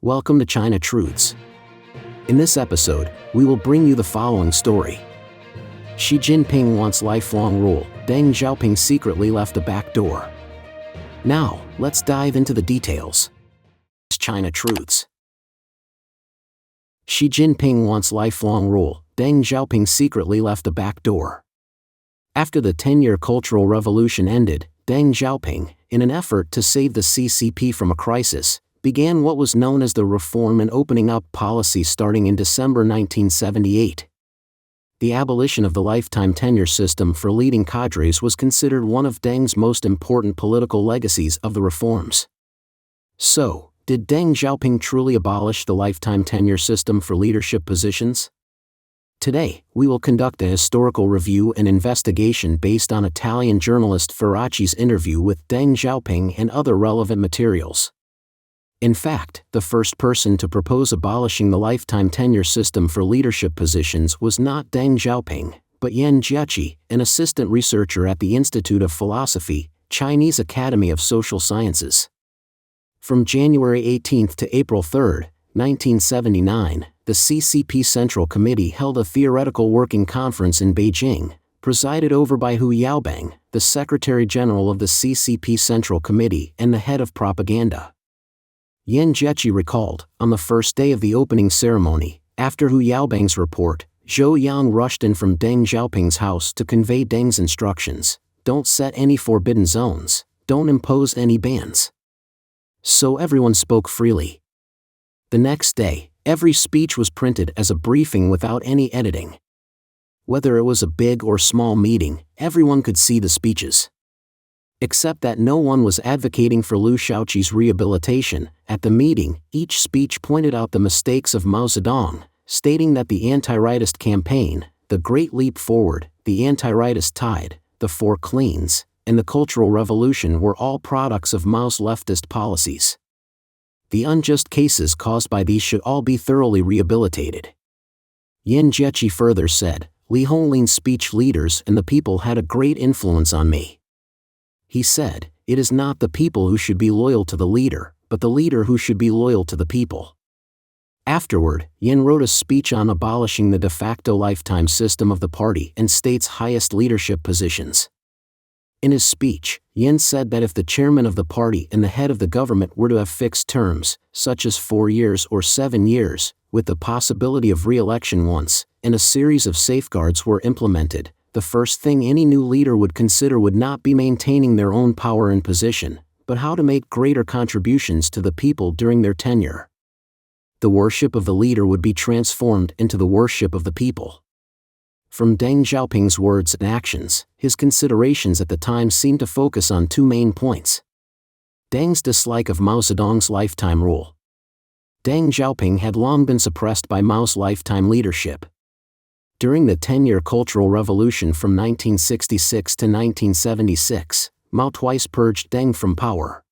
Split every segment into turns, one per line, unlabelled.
Welcome to China Truths. In this episode, we will bring you the following story. Xi Jinping wants lifelong rule. Deng Xiaoping secretly left a back door. Now, let's dive into the details. China Truths. Xi Jinping wants lifelong rule. Deng Xiaoping secretly left a back door. After the 10-year Cultural Revolution ended, Deng Xiaoping, in an effort to save the CCP from a crisis, began what was known as the Reform and Opening Up policy starting in December 1978. The abolition of the lifetime tenure system for leading cadres was considered one of Deng's most important political legacies of the reforms. So, did Deng Xiaoping truly abolish the lifetime tenure system for leadership positions? Today, we will conduct a historical review and investigation based on Italian journalist Faraci's interview with Deng Xiaoping and other relevant materials. In fact, the first person to propose abolishing the lifetime tenure system for leadership positions was not Deng Xiaoping, but Yan Jiechi, an assistant researcher at the Institute of Philosophy, Chinese Academy of Social Sciences. From January 18 to April 3, 1979, the CCP Central Committee held a theoretical working conference in Beijing, presided over by Hu Yaobang, the Secretary General of the CCP Central Committee and the head of propaganda. Yan Jiechi recalled, on the first day of the opening ceremony, after Hu Yaobang's report, Zhou Yang rushed in from Deng Xiaoping's house to convey Deng's instructions: don't set any forbidden zones, don't impose any bans. So everyone spoke freely. The next day, every speech was printed as a briefing without any editing. Whether it was a big or small meeting, everyone could see the speeches. Except that no one was advocating for Liu Shaoqi's rehabilitation. At the meeting, each speech pointed out the mistakes of Mao Zedong, stating that the anti-rightist campaign, the Great Leap Forward, the anti-rightist tide, the Four Cleans, and the Cultural Revolution were all products of Mao's leftist policies. The unjust cases caused by these should all be thoroughly rehabilitated. Yan Jiechi further said, Li Honglin's speech leaders and the people had a great influence on me. He said, it is not the people who should be loyal to the leader, but the leader who should be loyal to the people. Afterward, Yan wrote a speech on abolishing the de facto lifetime system of the party and state's highest leadership positions. In his speech, Yan said that if the chairman of the party and the head of the government were to have fixed terms, such as 4 years or 7 years, with the possibility of re-election once, and a series of safeguards were implemented, the first thing any new leader would consider would not be maintaining their own power and position, but how to make greater contributions to the people during their tenure. The worship of the leader would be transformed into the worship of the people. From Deng Xiaoping's words and actions, his considerations at the time seemed to focus on two main points. Deng's dislike of Mao Zedong's lifetime rule. Deng Xiaoping had long been suppressed by Mao's lifetime leadership. During the 10-year Cultural Revolution from 1966 to 1976, Mao twice purged Deng from power.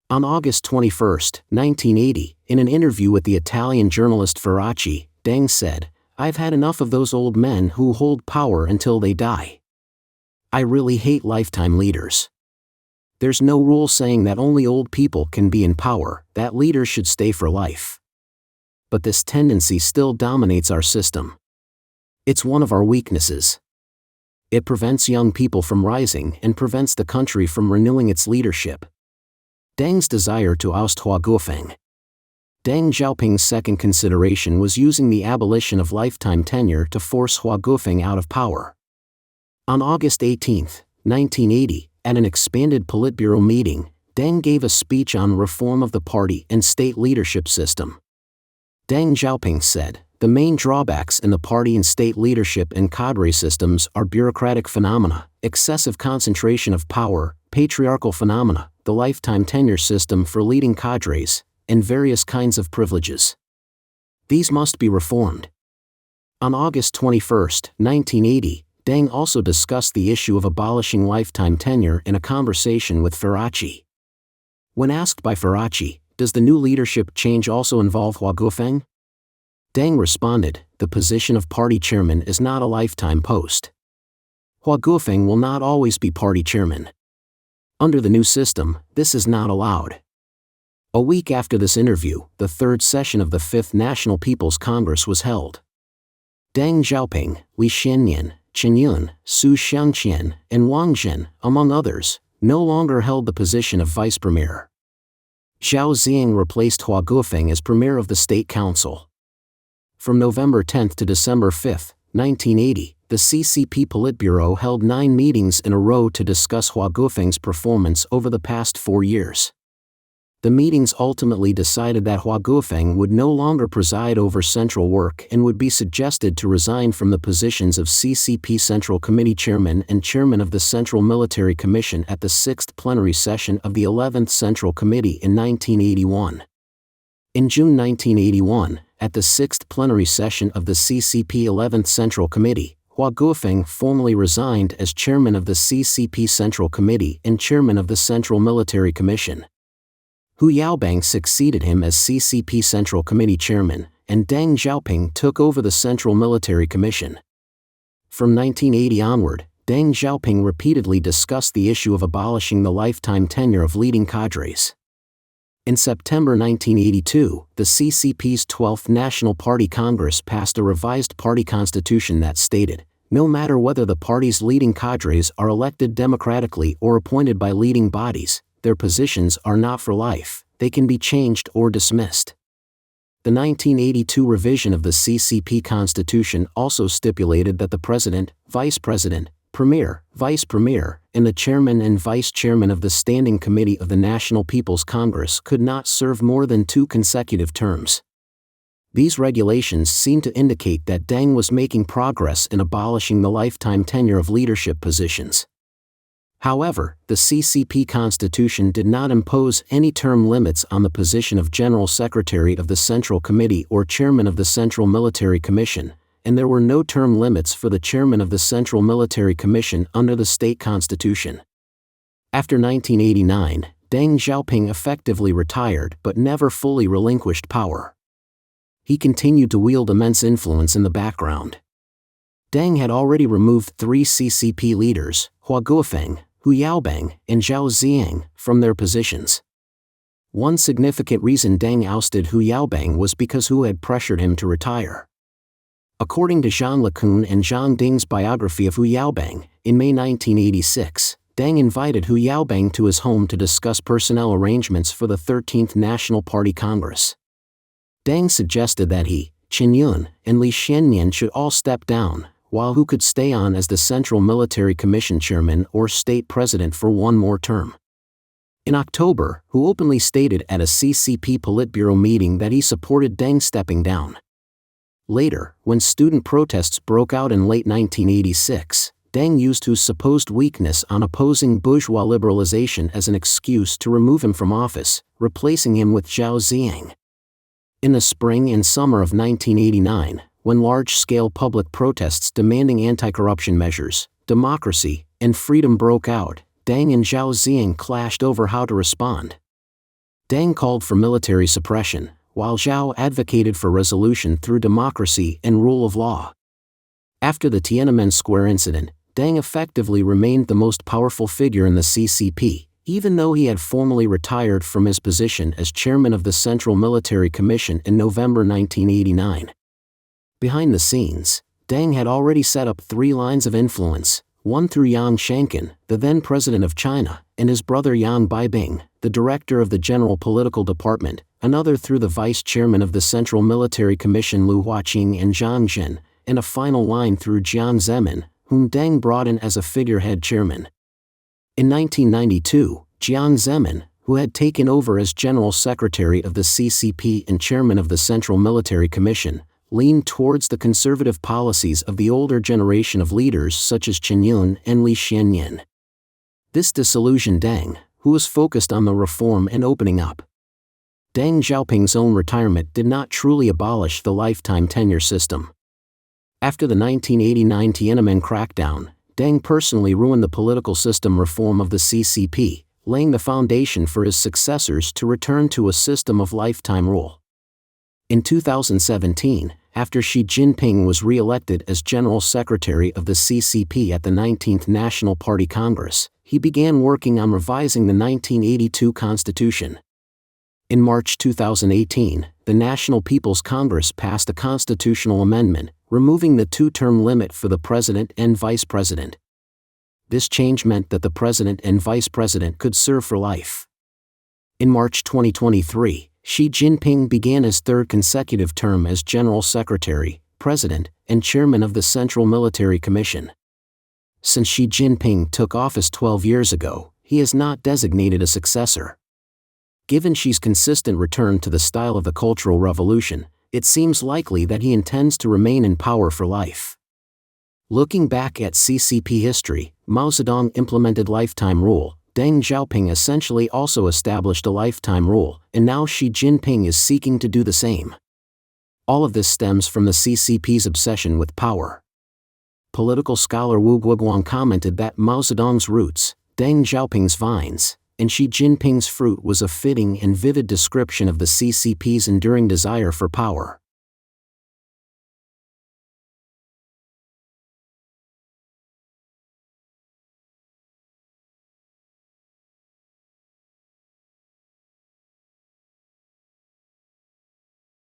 On August 21, 1980, in an interview with the Italian journalist Faraci, Deng said, I've had enough of those old men who hold power until they die. I really hate lifetime leaders. There's no rule saying that only old people can be in power, that leaders should stay for life. But this tendency still dominates our system. It's one of our weaknesses. It prevents young people from rising and prevents the country from renewing its leadership. Deng's desire to oust Hua Guofeng. Deng Xiaoping's second consideration was using the abolition of lifetime tenure to force Hua Guofeng out of power. On August 18, 1980, at an expanded Politburo meeting, Deng gave a speech on reform of the party and state leadership system. Deng Xiaoping said, the main drawbacks in the party and state leadership and cadre systems are bureaucratic phenomena, excessive concentration of power, patriarchal phenomena, the lifetime tenure system for leading cadres, and various kinds of privileges. These must be reformed. On August 21, 1980, Deng also discussed the issue of abolishing lifetime tenure in a conversation with Faraci. When asked by Faraci, does the new leadership change also involve Hua Guofeng? Deng responded, the position of party chairman is not a lifetime post. Hua Guofeng will not always be party chairman. Under the new system, this is not allowed. A week after this interview, the third session of the Fifth National People's Congress was held. Deng Xiaoping, Li Xiannian, Chen Yun, Su Xiangqian, and Wang Zhen, among others, no longer held the position of vice premier. Zhao Ziyang replaced Hua Guofeng as premier of the State Council. From November 10 to December 5, 1980, the CCP Politburo held 9 meetings in a row to discuss Hua Guofeng's performance over the past 4 years. The meetings ultimately decided that Hua Guofeng would no longer preside over central work and would be suggested to resign from the positions of CCP Central Committee Chairman and Chairman of the Central Military Commission at the 6th plenary session of the 11th Central Committee in 1981. In June 1981, at the 6th plenary session of the CCP 11th Central Committee, Hua Guofeng formally resigned as Chairman of the CCP Central Committee and Chairman of the Central Military Commission. Hu Yaobang succeeded him as CCP Central Committee Chairman, and Deng Xiaoping took over the Central Military Commission. From 1980 onward, Deng Xiaoping repeatedly discussed the issue of abolishing the lifetime tenure of leading cadres. In September 1982, the CCP's 12th National Party Congress passed a revised party constitution that stated, no matter whether the party's leading cadres are elected democratically or appointed by leading bodies, their positions are not for life, they can be changed or dismissed. The 1982 revision of the CCP Constitution also stipulated that the President, Vice President, Premier, Vice Premier, and the Chairman and Vice Chairman of the Standing Committee of the National People's Congress could not serve more than 2 consecutive terms. These regulations seem to indicate that Deng was making progress in abolishing the lifetime tenure of leadership positions. However, the CCP Constitution did not impose any term limits on the position of General Secretary of the Central Committee or Chairman of the Central Military Commission, and there were no term limits for the Chairman of the Central Military Commission under the state constitution. After 1989, Deng Xiaoping effectively retired but never fully relinquished power. He continued to wield immense influence in the background. Deng had already removed 3 CCP leaders, Hua Guofeng, Hu Yaobang, and Zhao Ziyang, from their positions. One significant reason Deng ousted Hu Yaobang was because Hu had pressured him to retire. According to Zhang Lekun and Zhang Ding's biography of Hu Yaobang, in May 1986, Deng invited Hu Yaobang to his home to discuss personnel arrangements for the 13th National Party Congress. Deng suggested that he, Chen Yun, and Li Xiannian should all step down, while Hu could stay on as the Central Military Commission Chairman or State President for 1 more term. In October, Hu openly stated at a CCP Politburo meeting that he supported Deng stepping down. Later, when student protests broke out in late 1986, Deng used Hu's supposed weakness on opposing bourgeois liberalization as an excuse to remove him from office, replacing him with Zhao Ziyang. In the spring and summer of 1989, when large-scale public protests demanding anti-corruption measures, democracy, and freedom broke out, Deng and Zhao Ziyang clashed over how to respond. Deng called for military suppression, while Zhao advocated for resolution through democracy and rule of law. After the Tiananmen Square incident, Deng effectively remained the most powerful figure in the CCP, even though he had formally retired from his position as chairman of the Central Military Commission in November 1989. Behind the scenes, Deng had already set up 3 lines of influence, one through Yang Shankin, the then president of China, and his brother Yang Baibing, the director of the General Political Department, another through the vice chairman of the Central Military Commission Lu Huaqing and Zhang Zhen, and a final line through Jiang Zemin, whom Deng brought in as a figurehead chairman. In 1992, Jiang Zemin, who had taken over as General Secretary of the CCP and Chairman of the Central Military Commission, leaned towards the conservative policies of the older generation of leaders such as Chen Yun and Li Xiannian. This disillusioned Deng, who was focused on the reform and opening up. Deng Xiaoping's own retirement did not truly abolish the lifetime tenure system. After the 1989 Tiananmen crackdown, Deng personally ruined the political system reform of the CCP, laying the foundation for his successors to return to a system of lifetime rule. In 2017, after Xi Jinping was re-elected as General Secretary of the CCP at the 19th National Party Congress, he began working on revising the 1982 Constitution. In March 2018, the National People's Congress passed a constitutional amendment, removing the two-term limit for the president and vice president. This change meant that the president and vice president could serve for life. In March 2023, Xi Jinping began his third consecutive term as General Secretary, President, and Chairman of the Central Military Commission. Since Xi Jinping took office 12 years ago, he has not designated a successor. Given Xi's consistent return to the style of the Cultural Revolution, it seems likely that he intends to remain in power for life. Looking back at CCP history, Mao Zedong implemented lifetime rule, Deng Xiaoping essentially also established a lifetime rule, and now Xi Jinping is seeking to do the same. All of this stems from the CCP's obsession with power. Political scholar Wu Guoguang commented that Mao Zedong's roots, Deng Xiaoping's vines, and Xi Jinping's fruit was a fitting and vivid description of the CCP's enduring desire for power.